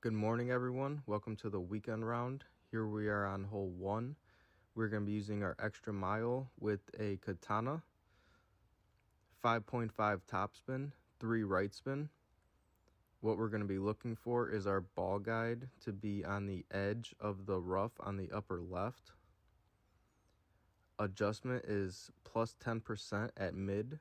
Good morning, everyone. Welcome to the weekend round. Here we are on hole 1. We're going to be using our extra mile with a katana, 5.5 topspin, 3 right spin. What we're going to be looking for is our ball guide to be on the edge of the rough on the upper left. Adjustment is plus 10% at mid.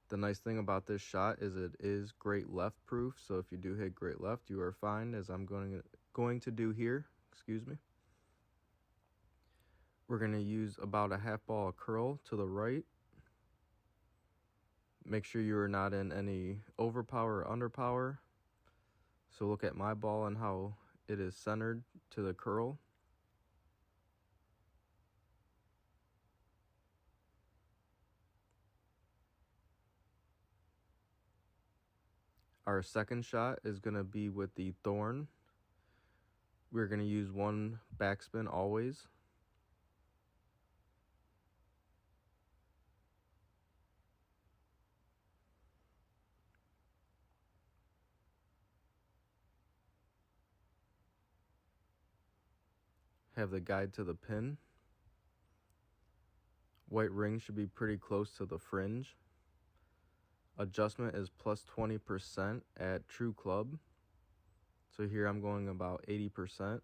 The nice thing about this shot is it is great left proof, so if you do hit great left, you are fine, as I'm going to do here. We're going to use about a half ball of curl to the right. Make sure you are not in any overpower or underpower. So look at my ball and how it is centered to the curl. Our second shot is going to be with the thorn. We're going to use 1 backspin always. Have the guide to the pin. White ring should be pretty close to the fringe. Adjustment is plus 20% at true club. So here I'm going about 80%.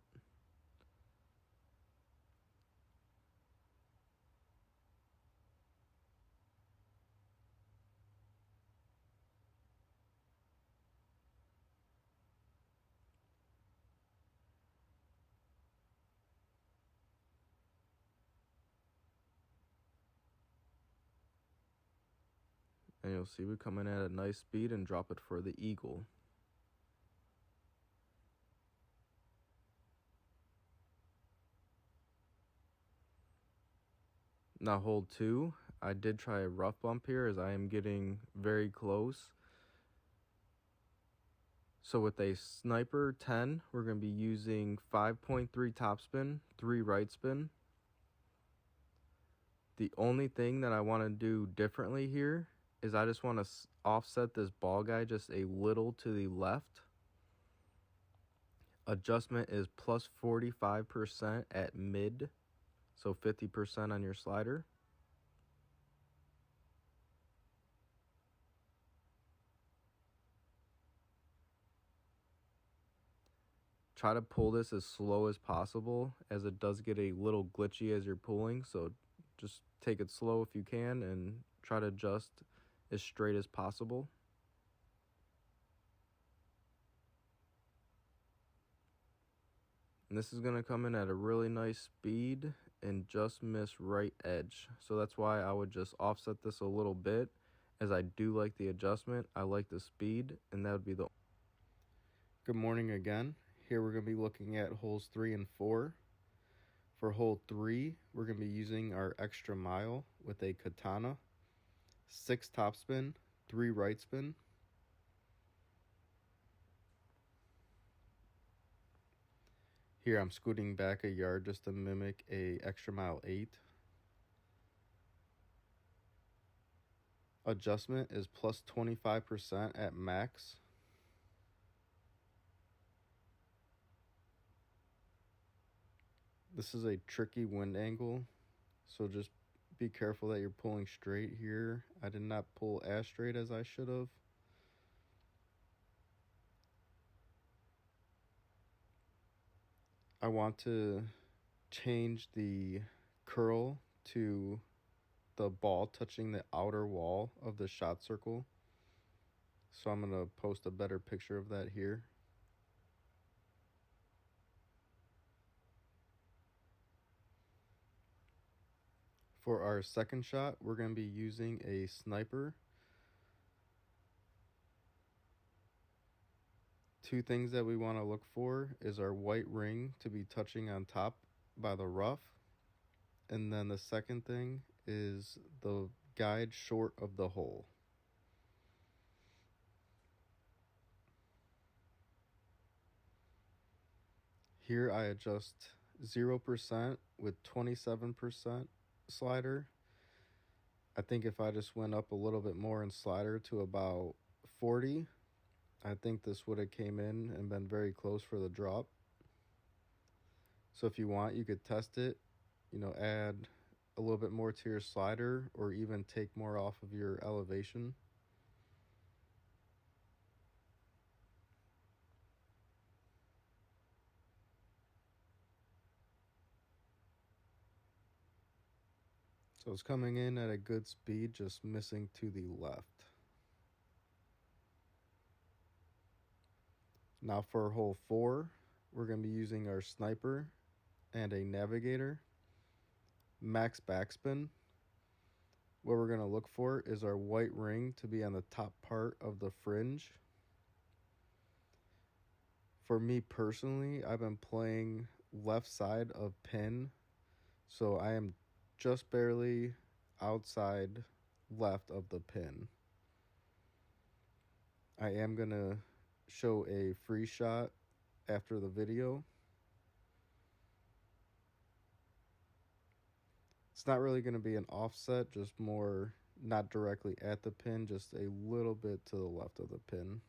And you'll see we come in at a nice speed and drop it for the eagle. Now hole 2, I did try a rough bump here as I am getting very close. So with a sniper 10, we're going to be using 5.3 topspin, 3 right spin. The only thing that I want to do differently here is I just want to offset this ball guide just a little to the left. Adjustment is plus 45% at mid, so 50% on your slider. Try to pull this as slow as possible, as it does get a little glitchy as you're pulling, so just take it slow if you can and try to adjust as straight as possible. And this is going to come in at a really nice speed and just miss right edge. So that's why I would just offset this a little bit, as I do like the adjustment. I like the speed, and that would be the... Good morning again. Here we're going to be looking at holes 3 and 4. For hole 3, we're going to be using our extra mile with a katana, 6 topspin, 3 right spin. Here I'm scooting back a yard just to mimic a extra mile 8. Adjustment is plus 25% at max. This is a tricky wind angle, so just be careful that you're pulling straight here. I did not pull as straight as I should have. I want to change the curl to the ball touching the outer wall of the shot circle. So I'm going to post a better picture of that here. For our second shot, we're going to be using a sniper. 2 things that we want to look for is our white ring to be touching on top by the rough. And then the second thing is the guide short of the hole. Here I adjust 0% with 27% slider. I think if I just went up a little bit more in slider to about 40, I think this would have came in and been very close for the drop. So if you want, you could test it, add a little bit more to your slider or even take more off of your elevation. So it's coming in at a good speed, just missing to the left. Now for hole 4, we're going to be using our sniper and a navigator. Max backspin. What we're going to look for is our white ring to be on the top part of the fringe. For me personally, I've been playing left side of pin, so I am just barely outside left of the pin. I am going to show a free shot after the video. It's not really going to be an offset, just more not directly at the pin, just a little bit to the left of the pin.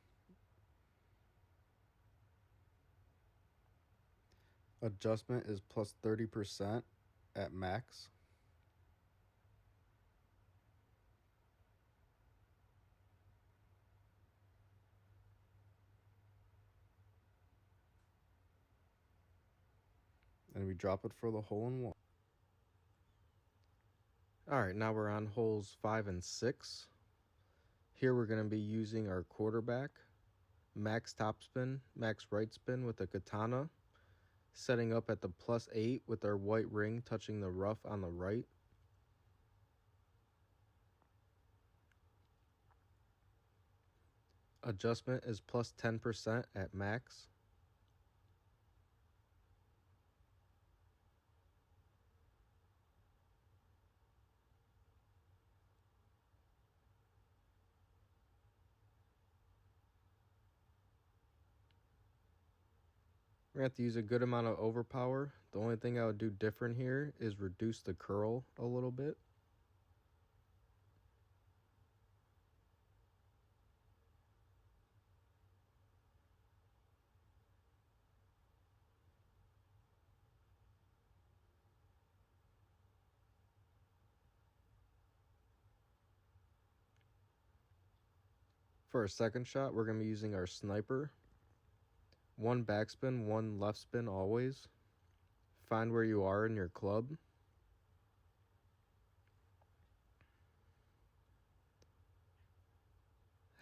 Adjustment is plus 30% at max. And we drop it for the hole in 1. Alright, now we're on holes 5 and 6. Here we're going to be using our quarterback, max topspin, max right spin with a katana, setting up at the plus 8 with our white ring touching the rough on the right. Adjustment is plus 10% at max. We're going to have to use a good amount of overpower. The only thing I would do different here is reduce the curl a little bit. For our second shot, we're going to be using our sniper. 1 backspin, 1 left spin always. Find where you are in your club.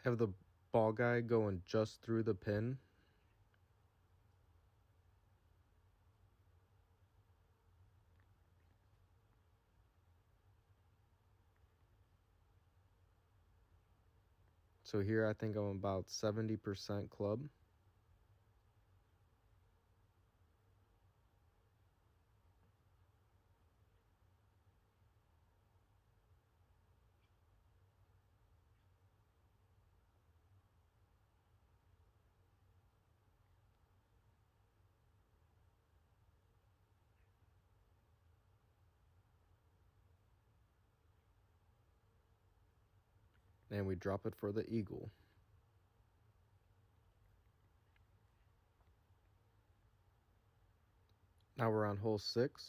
Have the ball guy going just through the pin. So here I think I'm about 70% club. And we drop it for the eagle. Now we're on hole 6.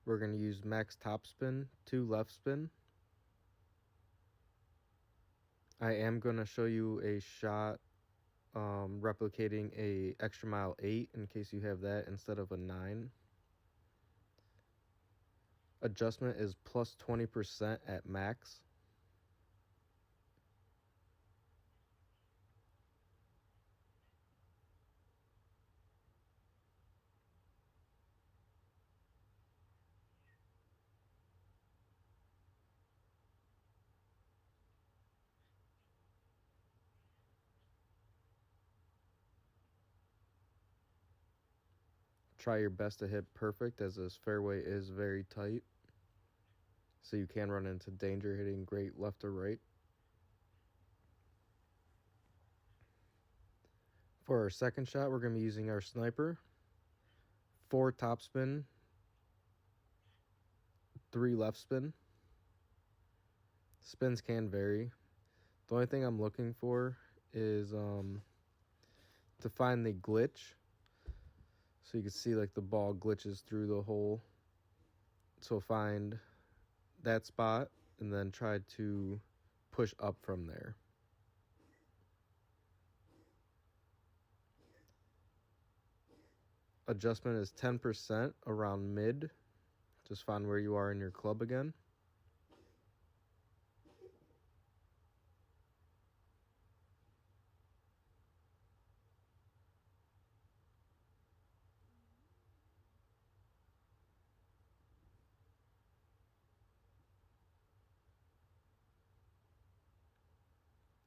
We're going to use max topspin, 2 left spin. I am going to show you a shot replicating a extra mile 8 in case you have that instead of a 9. Adjustment is plus 20% at max. Try your best to hit perfect as this fairway is very tight. So you can run into danger hitting great left or right. For our second shot, we're going to be using our sniper. 4 topspin, 3 left spin. Spins can vary. The only thing I'm looking for is to find the glitch. So you can see like the ball glitches through the hole. So find that spot and then try to push up from there. Adjustment is 10% around mid. Just find where you are in your club again.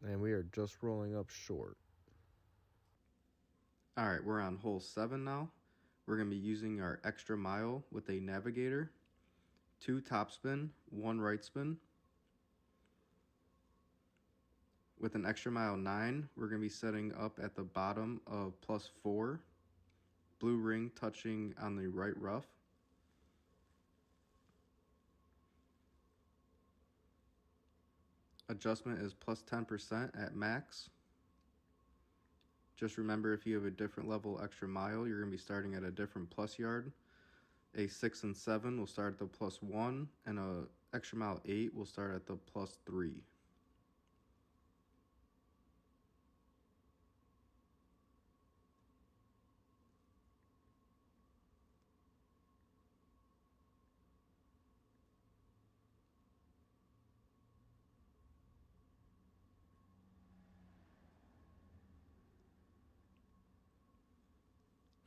And we are just rolling up short. All right, we're on hole 7 now. We're going to be using our extra mile with a navigator, 2 topspin, 1 right spin. With an extra mile 9, we're going to be setting up at the bottom of +4, blue ring touching on the right rough. Adjustment is +10% at max. Just remember, if you have a different level extra mile, you're going to be starting at a different plus yard. A 6 and 7 will start at the +1, and a extra mile 8 will start at the +3.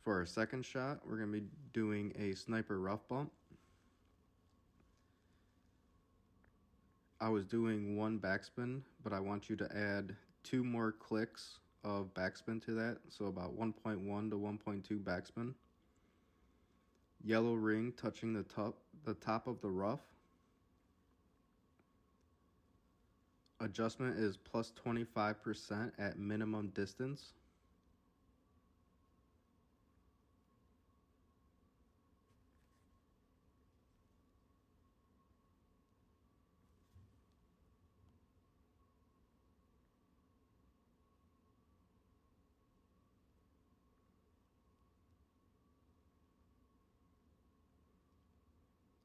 For our second shot, we're going to be doing a sniper rough bump. I was doing 1 backspin, but I want you to add 2 more clicks of backspin to that, so about 1.1 to 1.2 backspin. Yellow ring touching the top of the rough. Adjustment is +25% at minimum distance.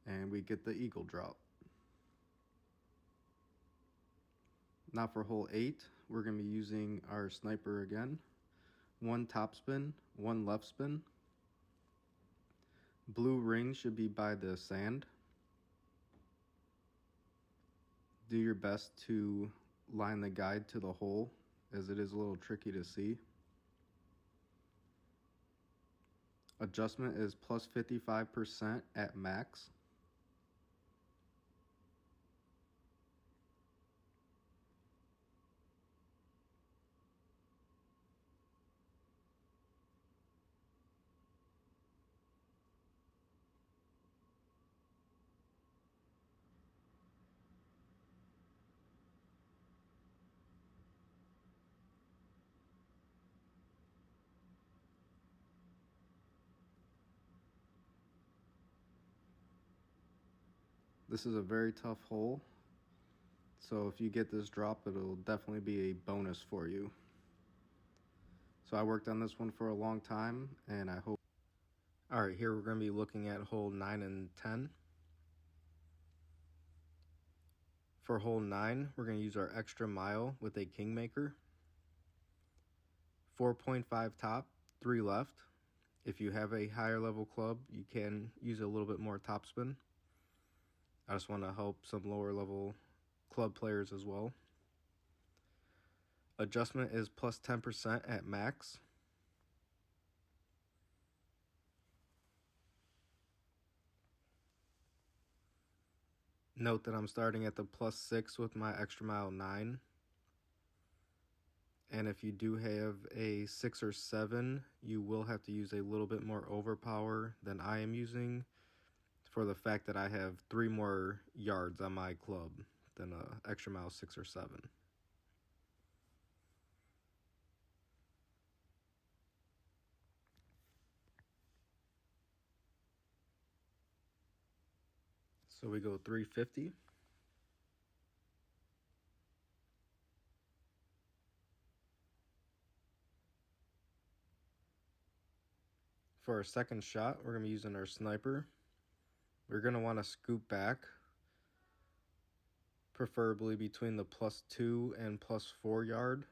And we get the eagle drop. Now for hole 8, we're going to be using our sniper again. 1 topspin, 1 left spin. Blue ring should be by the sand. Do your best to line the guide to the hole, as it is a little tricky to see. Adjustment is +55% at max. This is a very tough hole, so if you get this drop, it'll definitely be a bonus for you. So I worked on this one for a long time, and I hope... Alright, here we're going to be looking at hole 9 and 10. For hole 9, we're going to use our extra mile with a kingmaker. 4.5 top, 3 left. If you have a higher level club, you can use a little bit more topspin. I just want to help some lower level club players as well. Adjustment is +10% at max. Note that I'm starting at the +6 with my extra mile 9. And if you do have a 6 or 7, you will have to use a little bit more overpower than I am using, for the fact that I have 3 more yards on my club than a extra mile 6 or 7. So we go 350. For our second shot, we're going to be using our sniper. We're going to want to scoop back, preferably between the +2 and +4 yard.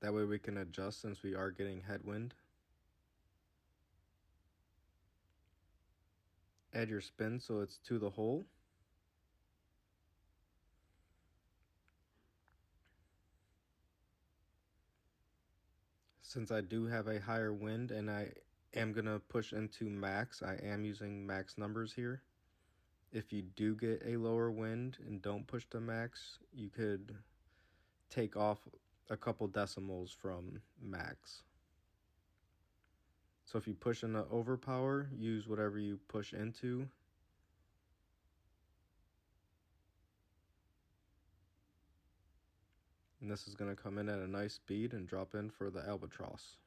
That way we can adjust since we are getting headwind. Add your spin so it's to the hole. Since I do have a higher wind and I am going to push into max, I am using max numbers here. If you do get a lower wind and don't push to max, you could take off a couple decimals from max. So if you push into overpower, use whatever you push into. And this is going to come in at a nice speed and drop in for the albatross.